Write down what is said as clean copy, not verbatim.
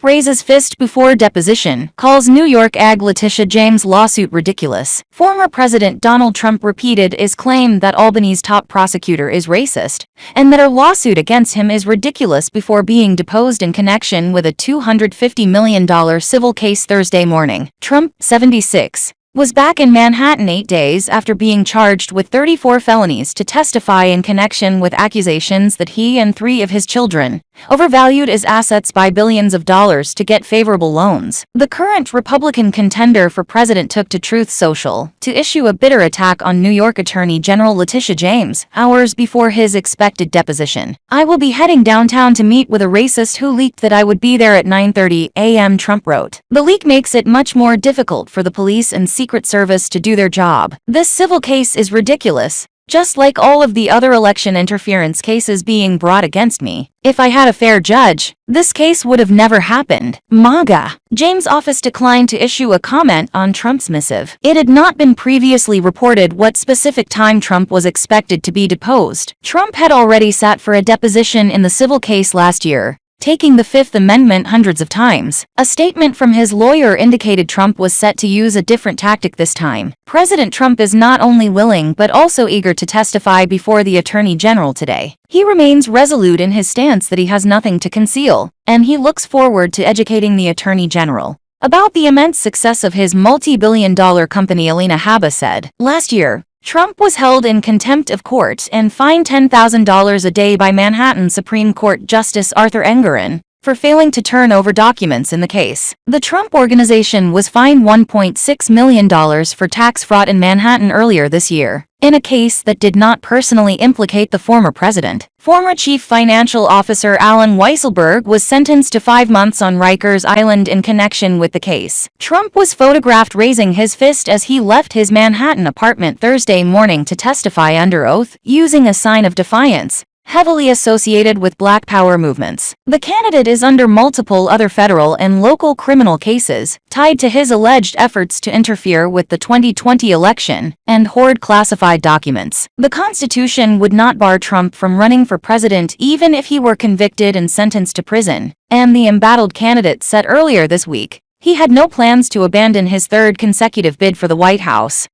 Trump raises fist before deposition, calls New York AG Letitia James lawsuit ridiculous. Former President Donald Trump repeated his claim that Albany's top prosecutor is racist, and that her lawsuit against him is ridiculous before being deposed in connection with a $250 million civil case Thursday morning. Trump, 76, was back in Manhattan 8 days after being charged with 34 felonies to testify in connection with accusations that he and 3 of his children overvalued his assets by billions of dollars to get favorable loans. The current Republican contender for president took to Truth Social to issue a bitter attack on New York Attorney General Letitia James hours before his expected deposition. "I will be heading downtown to meet with a racist who leaked that I would be there at 9:30 a.m., Trump wrote. The leak makes it much more difficult for the police and Secret Service to do their job. This civil case is ridiculous, just like all of the other election interference cases being brought against me. If I had a fair judge, this case would have never happened. MAGA." James' office declined to issue a comment on Trump's missive. It had not been previously reported what specific time Trump was expected to be deposed. Trump had already sat for a deposition in the civil case last year, taking the Fifth Amendment hundreds of times. A statement from his lawyer indicated Trump was set to use a different tactic this time. President Trump is not only willing but also eager to testify before the Attorney General today. He remains resolute in his stance that he has nothing to conceal, and he looks forward to educating the Attorney General about the immense success of his multi-billion-dollar company. Alina Habba said. Last year, Trump was held in contempt of court and fined $10,000 a day by Manhattan Supreme Court Justice Arthur Engoron for failing to turn over documents in the case. The Trump Organization was fined $1.6 million for tax fraud in Manhattan earlier this year, in a case that did not personally implicate the former president. Former Chief Financial Officer Alan Weisselberg was sentenced to 5 months on Rikers Island in connection with the case. Trump was photographed raising his fist as he left his Manhattan apartment Thursday morning to testify under oath, using a sign of defiance heavily associated with Black Power movements. The candidate is under multiple other federal and local criminal cases tied to his alleged efforts to interfere with the 2020 election and hoard classified documents. The Constitution would not bar Trump from running for president even if he were convicted and sentenced to prison, and the embattled candidate said earlier this week he had no plans to abandon his third consecutive bid for the White House.